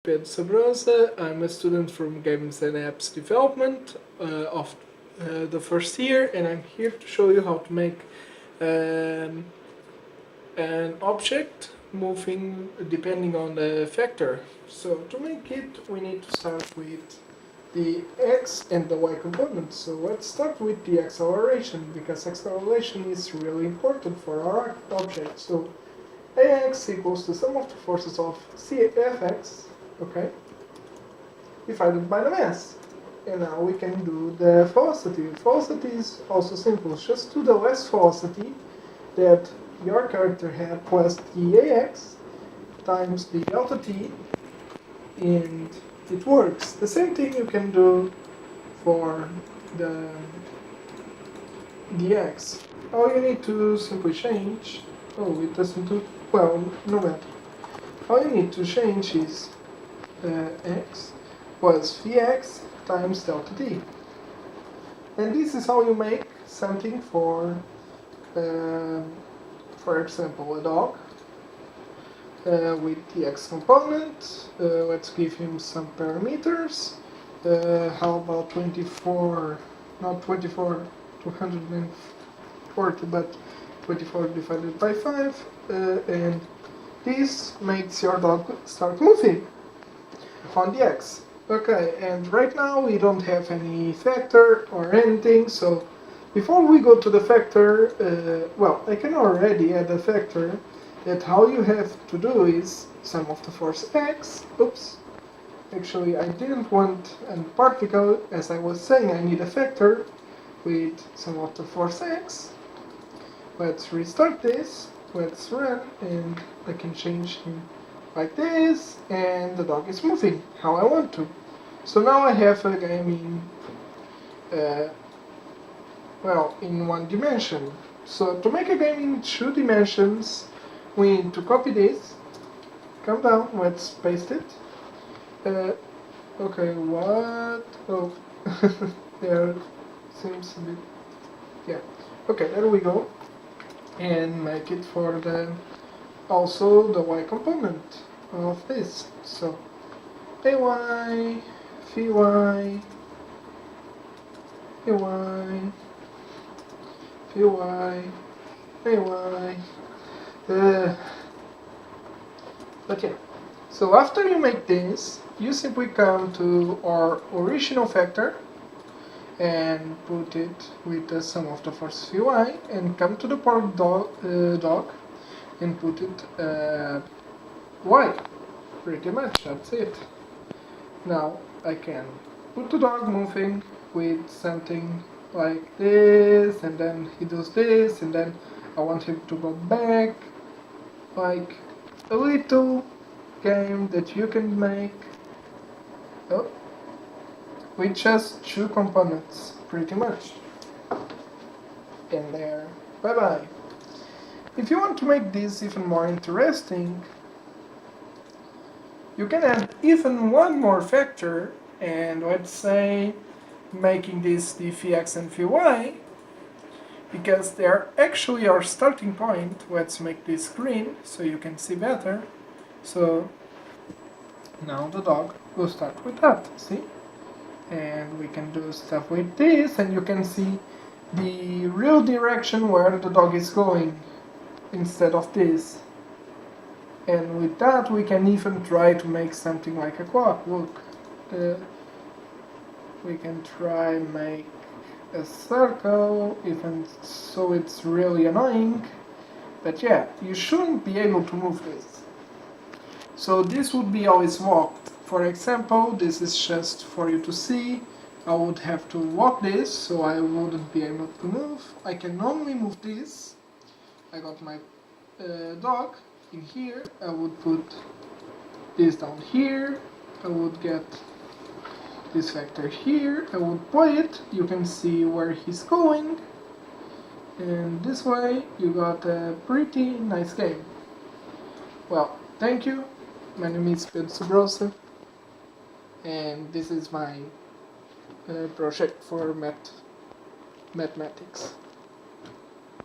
Pedro Sabrosa. I'm a student from Games and Apps Development of the first year, and I'm here to show you how to make um, an object moving depending on the vector. So to make it, we need to start with the x and the y components. So let's start with the acceleration, because acceleration is really important for our object. So ax equals the sum of the forces of Fx, okay, divided by the mass. And now we can do the velocity. Velocity is also simple. Just do the last velocity that your character had plus the ax times the delta t, and it works. The same thing you can do for the x. All you need to simply change. Oh, it doesn't do well. No matter. All you need to change is x plus vx times delta t. And this is how you make something for example, a dog with the x component. Let's give him some parameters. How about 24, not 24, 240, but 24 divided by 5, and this makes your dog start moving on the x. Okay, and right now we don't have any vector or anything, so before we go to the vector, well, I can already add a vector that how you have to do is sum of the force x. Oops, actually I didn't want a particle, as I was saying, I need a vector with sum of the force x. Let's restart this, let's run, and I can change him like this, and the dog is moving how I want to. So now I have a game in one dimension. So to make a game in 2 dimensions, we need to copy this, come down, let's paste it. Okay, what? Oh, there seems a bit, yeah. Okay, there we go. And make it for the also the y component of this. So ay, vy, vy, ay. But yeah, so after you make this, you simply come to our original vector and put it with the sum of the force Vy, and come to the part dog and put it y. Pretty much, that's it. Now I can put the dog moving with something like this, and then he does this, and then I want him to go back, like a little game that you can make with just 2 components, pretty much. And there, bye bye. If you want to make this even more interesting, you can add even one more vector, and let's say making this the Vx and Vy, because they're actually our starting point. Let's make this green so you can see better. So now the dog will start with that, see? And we can do stuff with this, and you can see the real direction where the dog is going instead of this. And with that we can even try to make something like a clock. Look, we can try make a circle, even so it's really annoying, but yeah, you shouldn't be able to move this. So this would be always walked. For example, this is just for you to see. I would have to walk this, so I wouldn't be able to move. I can only move this. I got my dog in here. I would put this down here. I would get this vector here. I would play it. You can see where he's going. And this way you got a pretty nice game. Well, thank you. My name is Pedro Sabrosa, and this is my project for mathematics.